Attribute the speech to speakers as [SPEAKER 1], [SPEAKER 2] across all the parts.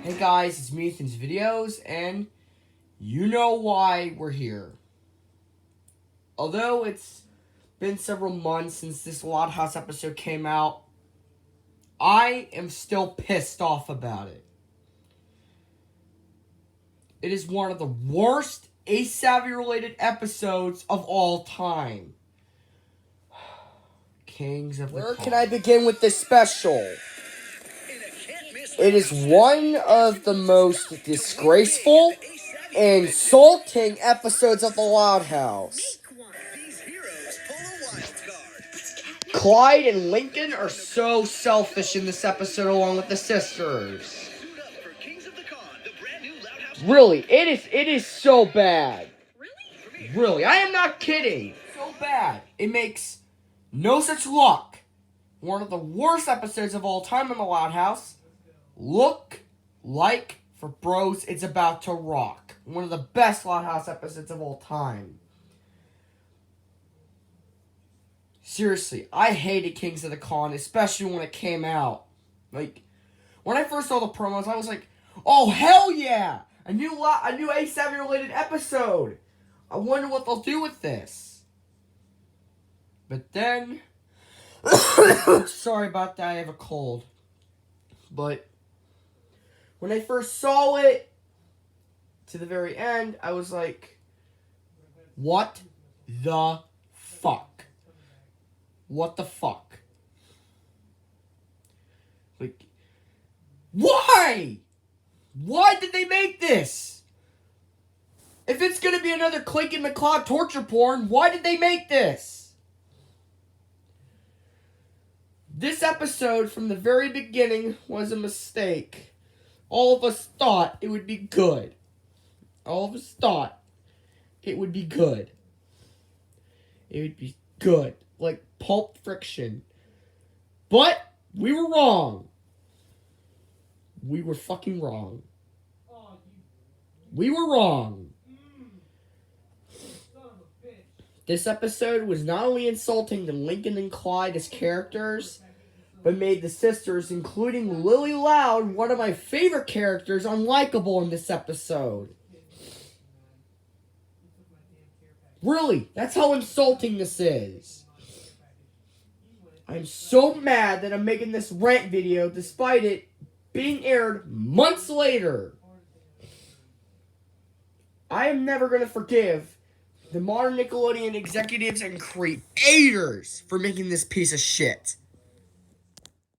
[SPEAKER 1] Hey guys, it's me, Ethan's Videos, and you know why we're here. Although it's been several months since this Loud House episode came out, I am still pissed off about it. It is one of the worst Savvy-related episodes of all time. Kings of the Where can I begin with this special? It is one of the most disgraceful, insulting episodes of the Loud House. Clyde and Lincoln are so selfish in this episode along with the sisters. Really, it is so bad. Really, I am not kidding. So bad. It makes no such luck. One of the worst episodes of all time in the Loud House. Look like for bros, it's about to rock. One of the best Loud House episodes of all time. Seriously, I hated Kings of the Con, especially when it came out. Like, when I first saw the promos, I was like, oh, hell yeah! A new A7-related episode! I wonder what they'll do with this. But then... sorry about that, I have a cold. But... when I first saw it, to the very end, I was like, what the fuck? What the fuck? Like, why? Why did they make this? If it's gonna be another Clink and McCloud torture porn, why did they make this? This episode, from the very beginning, was a mistake. All of us thought it would be good. All of us thought it would be good. It would be good. Like Pulp Friction. But we were wrong. We were fucking wrong. We were wrong. This episode was not only insulting to Lincoln and Clyde as characters, but made the sisters, including Lily Loud, one of my favorite characters, unlikable in this episode. Really, that's how insulting this is. I'm so mad that I'm making this rant video despite it being aired months later. I am never going to forgive the modern Nickelodeon executives and creators for making this piece of shit.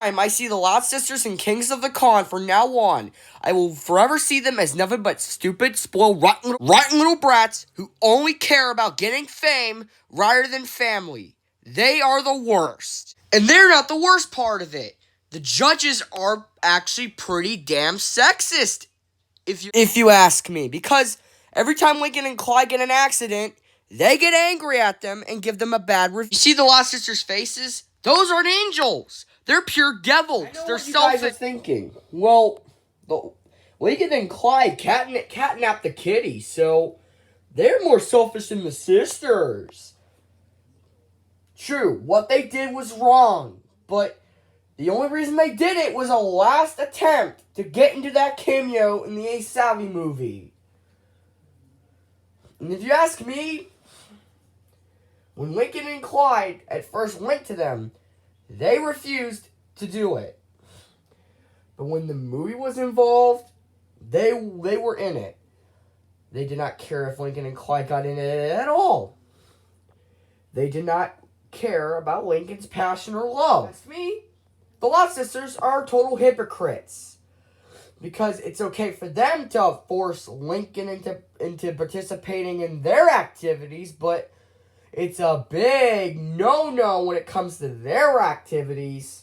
[SPEAKER 1] I see the Loud Sisters and Kings of the Con from now on. I will forever see them as nothing but stupid, spoiled, rotten little brats who only care about getting fame rather than family. They are the worst. And they're not the worst part of it. The judges are actually pretty damn sexist, if you ask me. Because every time Lincoln and Clyde get in an accident, they get angry at them and give them a bad review. You see the Loud Sisters' faces? Those aren't angels. They're pure devils. They're selfish. You guys are thinking, well, Lincoln and Clyde catnapped the kitty, so they're more selfish than the sisters. True, what they did was wrong, but the only reason they did it was a last attempt to get into that cameo in the Ace Savvy movie. And if you ask me, when Lincoln and Clyde at first went to them, they refused to do it. But when the movie was involved, they were in it. They did not care if Lincoln and Clyde got in it at all. They did not care about Lincoln's passion or love. That's me. The Loud Sisters are total hypocrites. Because it's okay for them to force Lincoln into participating in their activities, but it's a big no-no when it comes to their activities.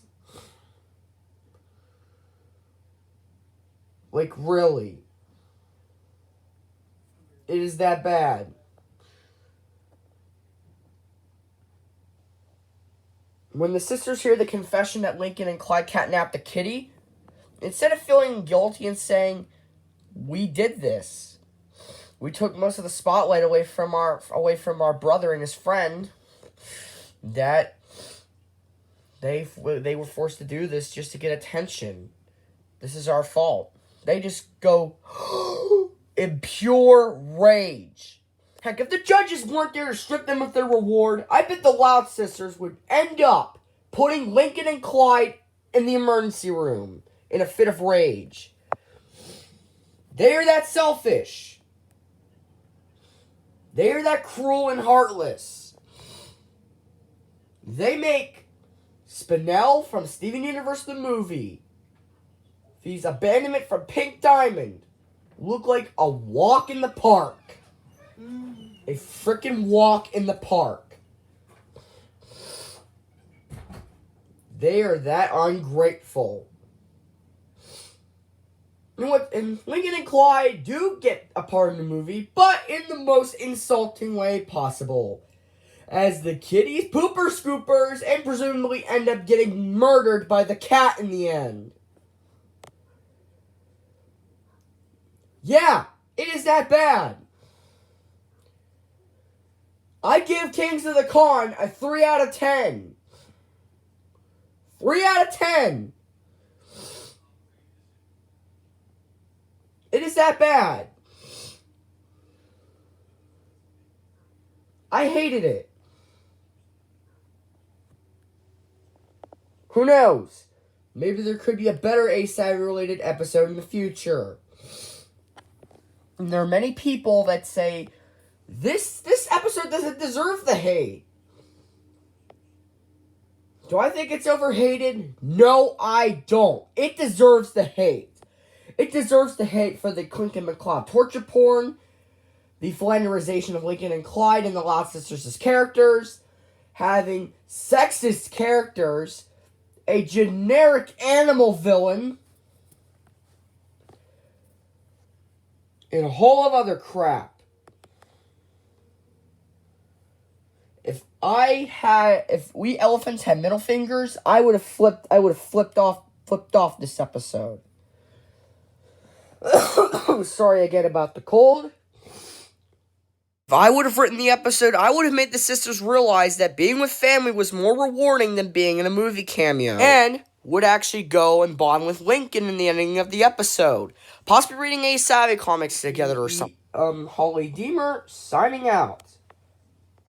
[SPEAKER 1] Like, really. It is that bad. When the sisters hear the confession that Lincoln and Clyde catnapped the kitty, instead of feeling guilty and saying, we did this, we took most of the spotlight away from our brother and his friend, that they were forced to do this just to get attention. This is our fault. They just go in pure rage. Heck, if the judges weren't there to strip them of their reward, I bet the Loud Sisters would end up putting Lincoln and Clyde in the emergency room in a fit of rage. They are that selfish. They are that cruel and heartless. They make Spinell from Steven Universe the movie, these abandonment from Pink Diamond, look like a walk in the park. A freaking walk in the park. They are that ungrateful. You know what? And Lincoln and Clyde do get a part in the movie, but in the most insulting way possible. As the kitties, pooper scoopers, and presumably end up getting murdered by the cat in the end. Yeah, it is that bad. I give Kings of the Con a 3 out of 10. 3 out of 10. It is that bad. I hated it. Who knows? Maybe there could be a better ASAB-related episode in the future. And there are many people that say, this episode doesn't deserve the hate. Do I think it's overhated? No, I don't. It deserves the hate. It deserves the hate for the Clinton McCloud torture porn, the flanderization of Lincoln and Clyde and the Loud Sisters as characters, having sexist characters, a generic animal villain, and a whole lot of other crap. If we elephants had middle fingers, I would have flipped off this episode. Sorry again about the cold. If I would have written the episode, I would have made the sisters realize that being with family was more rewarding than being in a movie cameo. And would actually go and bond with Lincoln in the ending of the episode. Possibly reading a Savvy comics together or something. Holly Deemer, signing out.